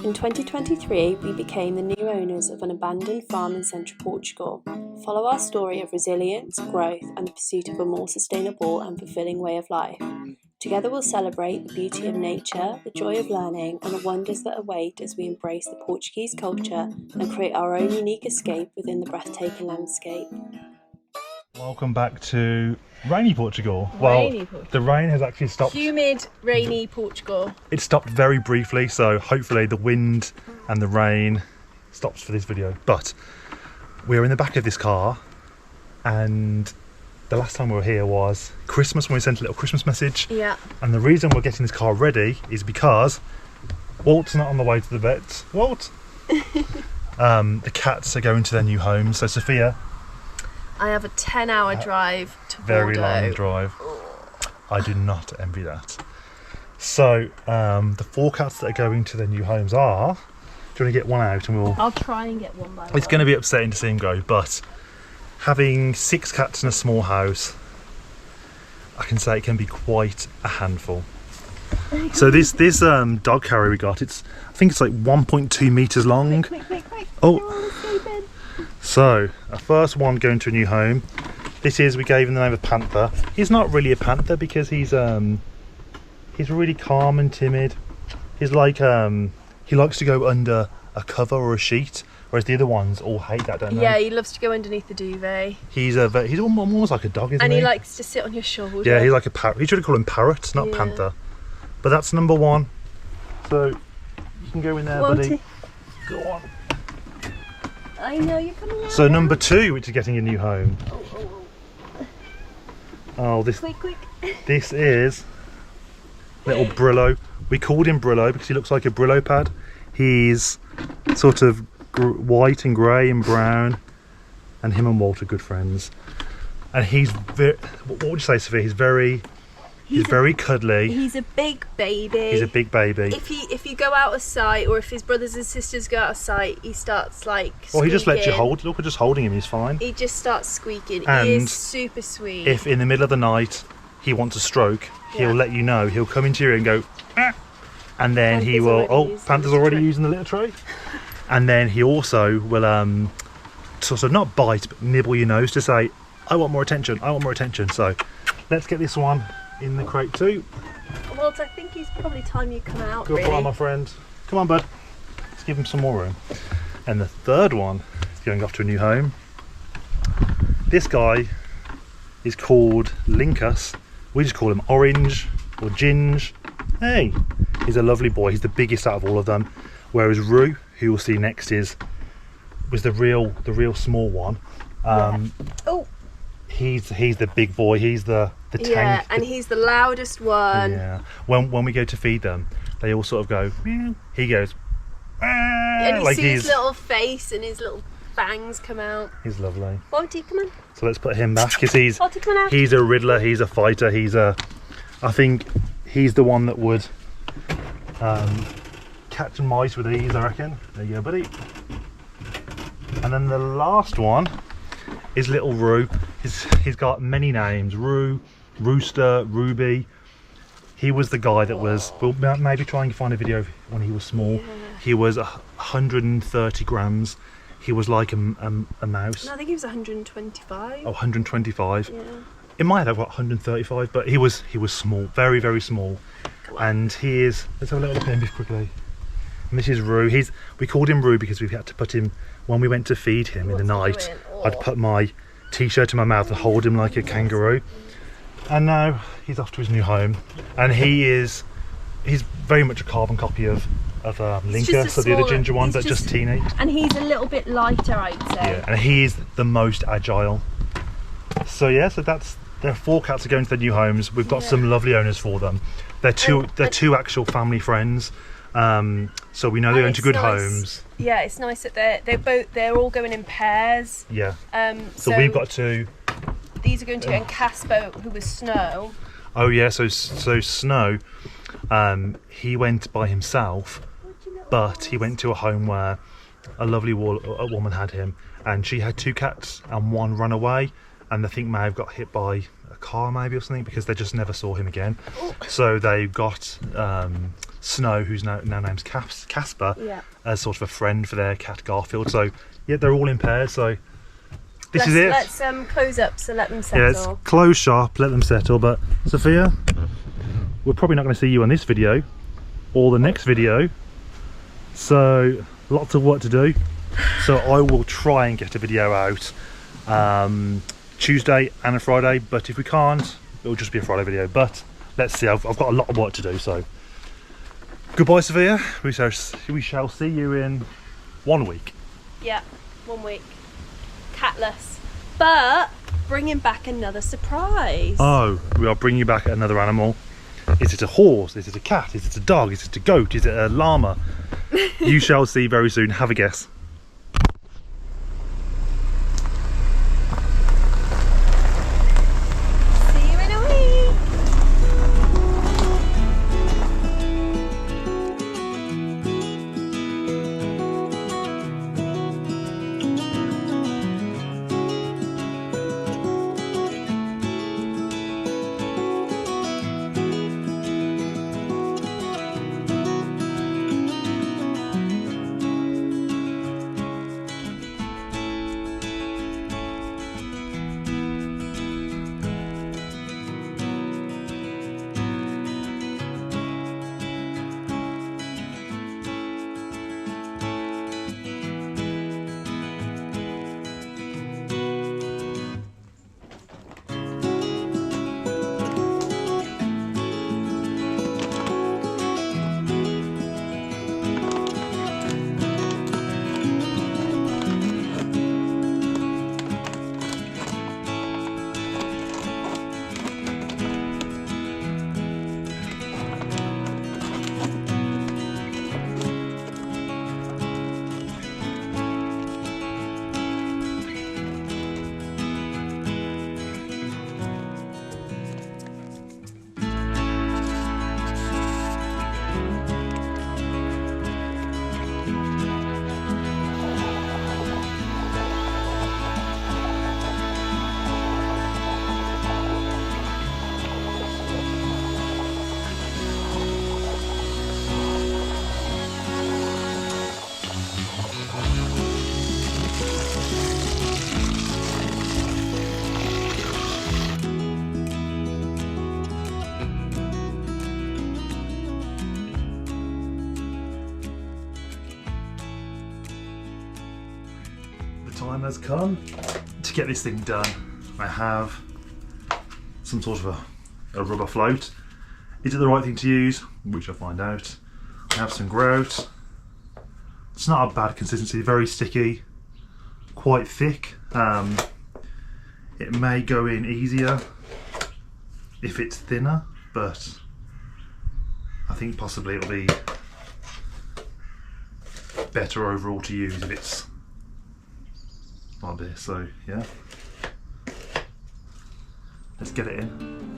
In 2023, we became the new owners of an abandoned farm in central Portugal. Follow our story of resilience, growth, and the pursuit of a more sustainable and fulfilling way of life. Together we'll celebrate the beauty of nature, the joy of learning, and the wonders that await as we embrace the Portuguese culture and create our own unique escape within the breathtaking landscape. Welcome back to rainy Portugal. Rainy Portugal. The rain has actually stopped. Humid, rainy Portugal. It stopped very briefly, so hopefully the wind and the rain stops for this video. But we're in the back of this car, and the last time we were here was Christmas when we sent a little Christmas message. Yeah. And the reason we're getting this car ready is because Walt's not on the way to the vet. Walt! The cats are going to their new home, so SFia. I have a 10-hour drive to Very Bordeaux. long drive. I do not envy that. So the 4 cats that are going to their new homes are. Do you want to get one out and we'll? I'll try and get one by one. It's going to be upsetting to see him go, but having 6 cats in a small house, I can say it can be quite a handful. So this dog carrier we got, I think it's like 1.2 meters long. Quick. Oh. So, our first one going to a new home. We gave him the name of Panther. He's not really a panther because he's really calm and timid. He's like he likes to go under a cover or a sheet, whereas the other ones all hate that, don't they? Yeah, he loves to go underneath the duvet. He's almost like a dog, isn't he? And he likes to sit on your shoulder. Yeah, he's like a parrot. You should call him Parrot, not Panther. But that's number 1. So you can go in there, buddy. Go on. I know you're coming out. So number 2, which is getting a new home. Oh, this Quick. This is little Brillo. We called him Brillo because he looks like a Brillo pad. He's sort of white and grey and brown, and him and Walt are good friends. And he's what would you say, Sophia? He's very cuddly. He's a big baby. He's a big baby. If you go out of sight, or if his brothers and sisters go out of sight, he starts like squeaking. Well, he just lets you hold. Look, we're just holding him. He's fine. He just starts squeaking. And he is super sweet. If in the middle of the night he wants a stroke, he'll let you know. He'll come into your ear and go, ah! And then he will. Oh, Panther's already using the little tray. And then he also will sort of not bite, but nibble your nose to say, "I want more attention. I want more attention." So let's get this one in the crate too. Well, I think it's probably time you come out. Good boy, my friend. Come on, bud. Let's give him some more room. And the third one is going off to a new home. This guy is called Linkus. We just call him Orange or Ginge. Hey, he's a lovely boy. He's the biggest out of all of them. Whereas Rue, who you'll see next, was the real small one. He's the big boy. He's the tank. Yeah, and he's the loudest one. Yeah. When we go to feed them, they all sort of go. Meow. He goes. And you like see his little face and his little fangs come out. He's lovely. Monty, come on. So let's put him back because he's Monty, a riddler. He's a fighter. I think he's the one that would catch mice with ease, I reckon. There you go, buddy. And then the last one is little Roo. He's got many names: Roo, Rooster, Ruby. He was the guy that was. We'll maybe try and find a video when he was small. Yeah. He was 130 grams. He was like a mouse. No, I think he was 125. Oh, 125. Yeah. It might have got 135, but he was small, very, very small. And he is. Let's have a little look at him quickly. And this is Roo. We called him Roo because we had to put him when we went to feed him in the night. I'd put my t-shirt in my mouth and hold him like a kangaroo. And now he's off to his new home, and he's very much a carbon copy of Linkus, so the other ginger one, but just teeny. And he's a little bit lighter, I'd say. Yeah, and he's the most agile. So yeah, so there are 4 cats are going to their new homes. We've got some lovely owners for them. They're two actual family friends. So we know they're going to good homes. Yeah, it's nice that they're all going in pairs. Yeah. So we've got 2. These are going to and Caspo, who was Snow. Oh yeah, so Snow, he went by himself, but he went to a home where a lovely woman had him, and she had 2 cats, and one ran away, and I think may have got hit by a car maybe or something, because they just never saw him again. So they got Snow, who's now named Casper, Yeah. as sort of a friend for their cat Garfield. So yeah, they're all in pairs. So this is it. Let's close up, so let them settle. Yeah, let's close shop, let them settle. But SFia, we're probably not going to see you on this video or the next video. So lots of work to do. So I will try and get a video out Tuesday and a Friday. But if we can't, it'll just be a Friday video. But let's see. I've got a lot of work to do. So goodbye, SFia. We shall see you in 1 week. Yeah, 1 week. Catless, but bringing back another surprise. Oh, we are bringing back another animal. Is it a horse? Is it a cat? Is it a dog? Is it a goat? Is it a llama? You shall see very soon. Have a guess. See you in a week. Time has come to get this thing done. I have some sort of a rubber float. Is it the right thing to use? We shall find out. I have some grout. It's not a bad consistency, very sticky, quite thick. It may go in easier if it's thinner, but I think possibly it'll be better overall to use if it's like this. So yeah, let's get it in.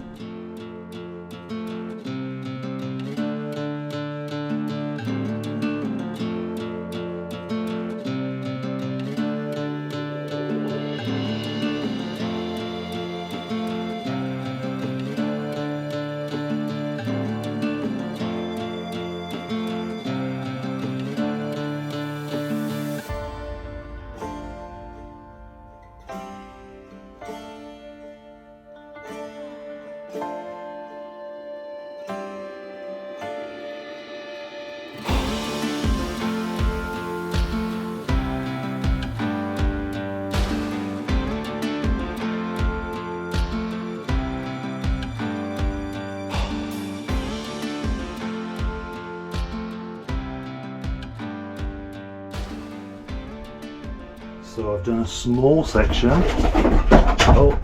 So I've done a small section. Oh,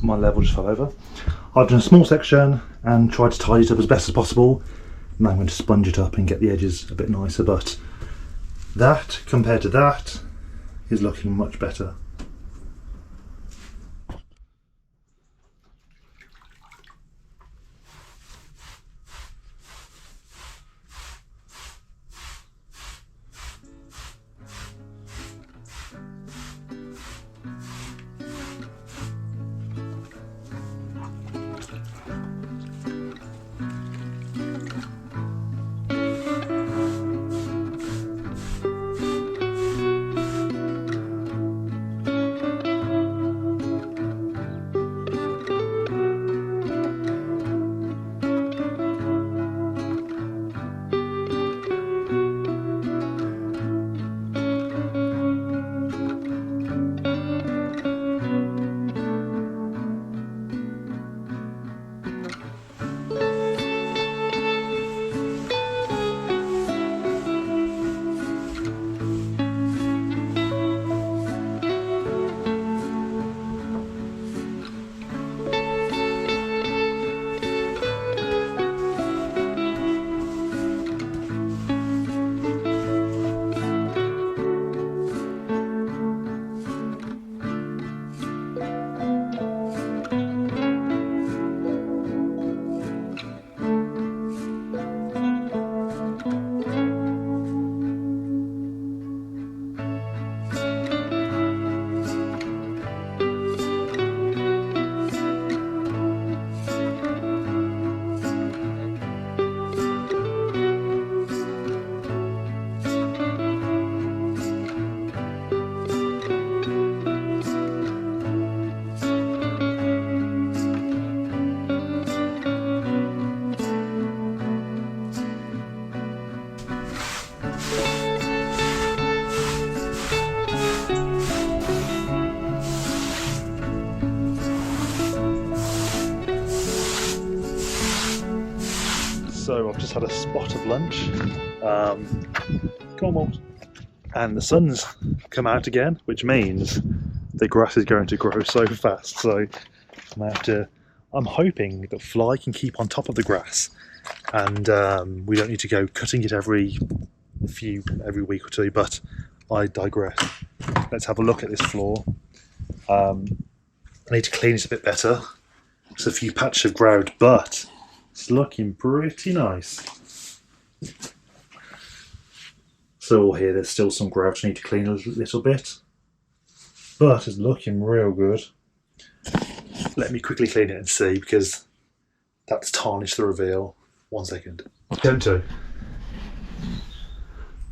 my level just fell over. I've done a small section and tried to tidy it up as best as possible. Now I'm going to sponge it up and get the edges a bit nicer, but that compared to that is looking much better. just had a spot of lunch. Come on, Walt. And the sun's come out again, which means the grass is going to grow so fast. So I'm hoping that Fly can keep on top of the grass, and we don't need to go cutting it every week or two. But I digress. Let's have a look at this floor. I need to clean it a bit better. There's a few patches of grout, but it's looking pretty nice. So here there's still some grout I need to clean a little bit, but it's looking real good. Let me quickly clean it and see, because that's tarnished the reveal. 1 second. Don't do.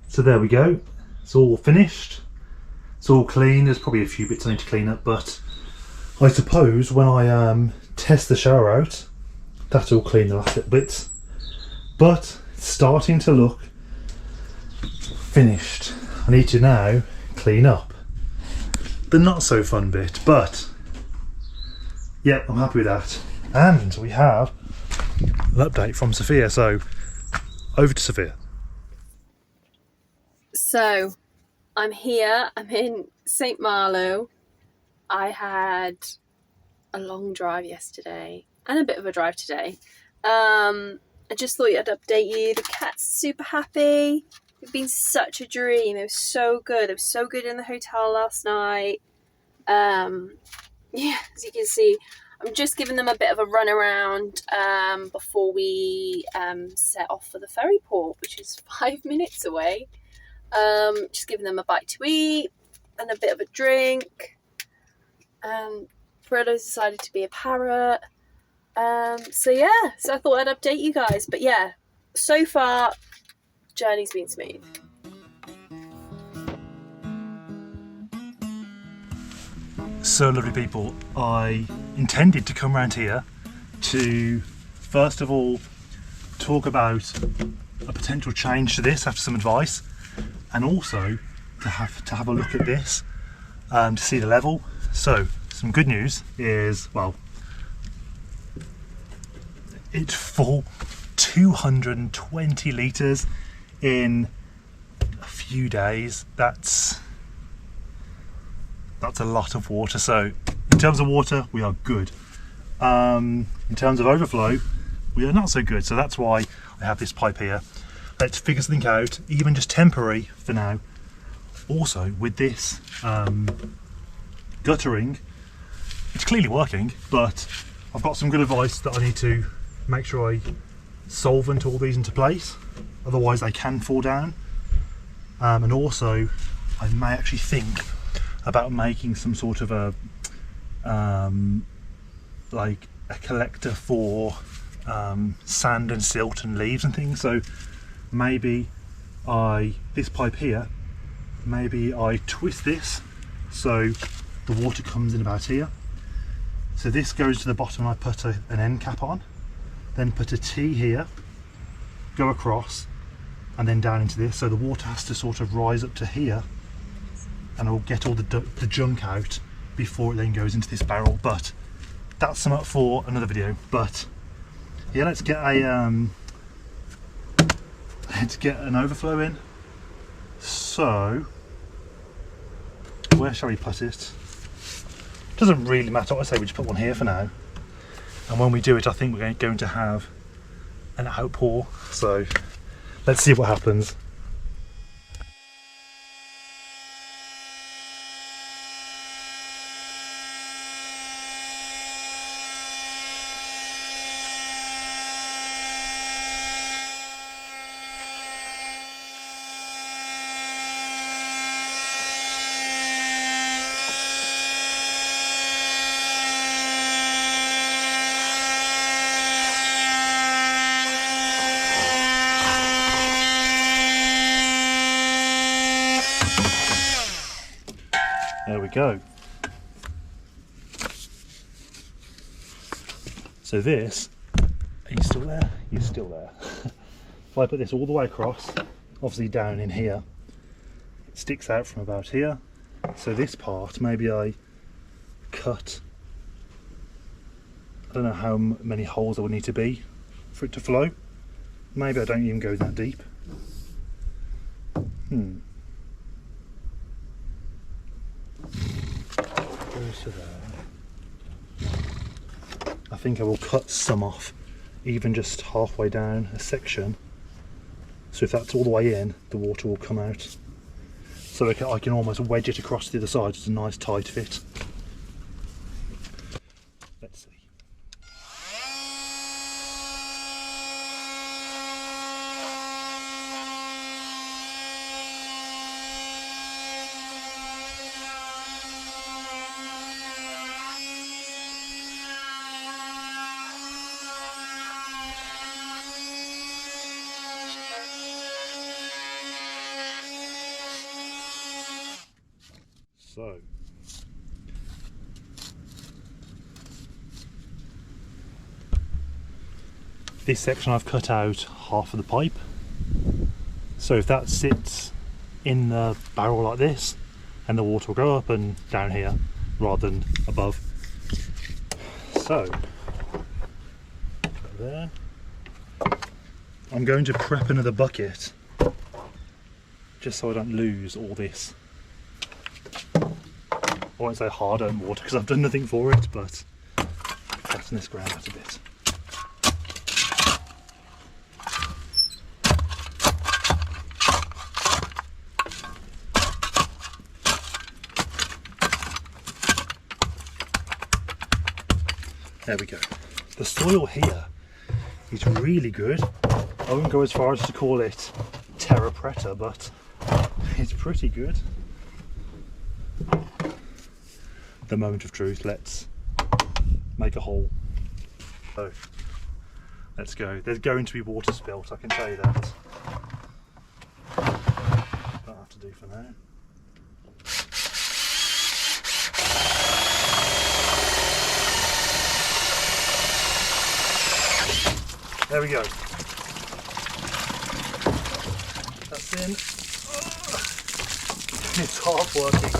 So there we go. It's all finished. It's all clean. There's probably a few bits I need to clean up, but I suppose when I test the shower out, that'll clean the last little bits. But it's starting to look finished. I need to now clean up the not so fun bit, but yeah, I'm happy with that. And we have an update from SFia, so over to SFia. So I'm here, I'm in St. Malo. I had a long drive yesterday and a bit of a drive today. I just thought I'd update you. The cat's super happy. It's been such a dream. It was so good. It was so good in the hotel last night. Yeah, as you can see, I'm just giving them a bit of a run around before we set off for the ferry port, which is 5 minutes away. Just giving them a bite to eat and a bit of a drink. Frodo's decided to be a parrot. So I thought I'd update you guys. But yeah, so far, journey's been smooth. So lovely people, I intended to come around here to first of all talk about a potential change to this after some advice, and also to have a look at this to see the level. So some good news is, well, it's full, 220 litres in a few days. That's a lot of water. So in terms of water, we are good. In terms of overflow, we are not so good. So that's why I have this pipe here. Let's figure something out, even just temporary for now. Also with this guttering, it's clearly working, but I've got some good advice that I need to make sure I solvent all these into place, otherwise they can fall down. And also I may actually think about making some sort of a like a collector for sand and silt and leaves and things. So maybe this pipe here, maybe I twist this so the water comes in about here. So this goes to the bottom and I put an end cap on, then put a T here, go across and then down into this. So the water has to sort of rise up to here, and I'll get all the junk out before it then goes into this barrel. But that's something for another video. But yeah, let's get an overflow in. So where shall we put it? Doesn't really matter. I say we just put one here for now, and when we do it, I think we're going to have an outpour. So let's see what happens. There we go. So this, are you still there? You're still there. If I put this all the way across, obviously down in here, it sticks out from about here. So this part, maybe I cut, I don't know how many holes there would need to be for it to flow. Maybe I don't even go that deep. Goes to there. I think I will cut some off, even just halfway down a section. So if that's all the way in, the water will come out. So I can almost wedge it across the other side. It's a nice tight fit. Let's see. So, this section I've cut out half of the pipe. So if that sits in the barrel like this, and the water will go up and down here rather than above. So, there. I'm going to prep another bucket just so I don't lose all this. I won't say hard-earned water because I've done nothing for it, but flatten this ground out a bit. There we go. The soil here is really good. I wouldn't go as far as to call it terra preta, but it's pretty good. The moment of truth, let's make a hole. So let's go. There's going to be water spilt, I can tell you that. Don't have to do for now. There we go. That's in. It's half working.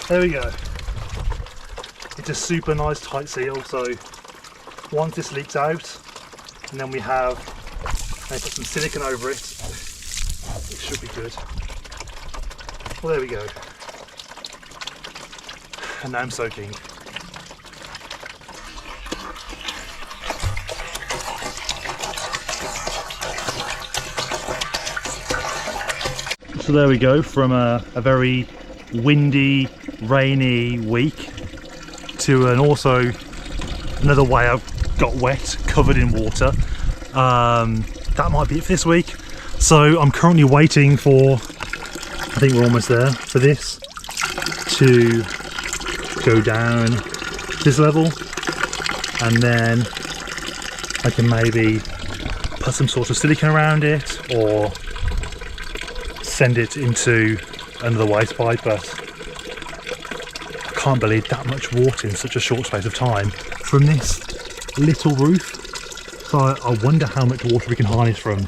There we go. It's a super nice tight seal, so once this leaks out, and then we have, put some silicone over it, it should be good. Well, there we go. And now I'm soaking. So there we go, from a very windy, rainy week to an also another way I've got wet, covered in water. That might be it for this week. So I'm currently waiting for, I think we're almost there, for this to go down this level, and then I can maybe put some sort of silicone around it or send it into another waste pipe. But I can't believe that much water in such a short space of time from this little roof. So I wonder how much water we can harness from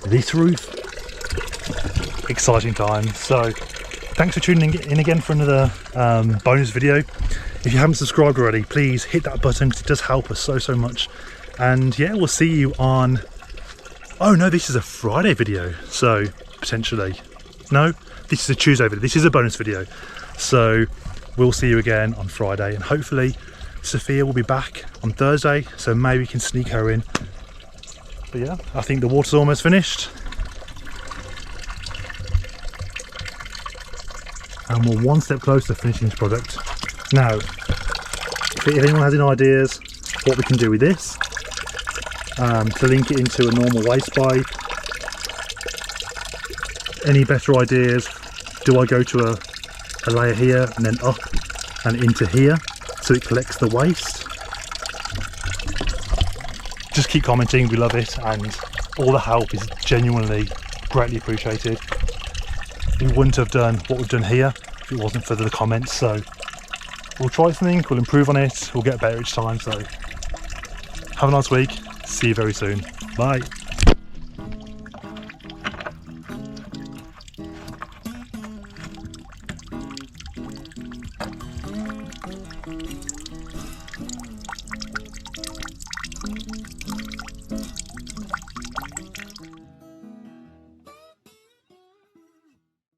this roof. Exciting times. So thanks for tuning in again for another bonus video. If you haven't subscribed already, please hit that button because it does help us so much. And yeah, we'll see you on, oh no, this is a Friday video, so potentially, no, this is a Tuesday video, this is a bonus video. So we'll see you again on Friday, and hopefully SFia will be back on Thursday, so maybe we can sneak her in. But yeah, I think the water's almost finished. And we're one step closer to finishing this product. Now, if anyone has any ideas what we can do with this, to link it into a normal waste pipe, any better ideas? Do I go to a layer here and then up and into here so it collects the waste? Just keep commenting, we love it, and all the help is genuinely greatly appreciated. We wouldn't have done what we've done here if it wasn't for the comments, so we'll try something, we'll improve on it, we'll get better each time. So have a nice week, see you very soon, bye.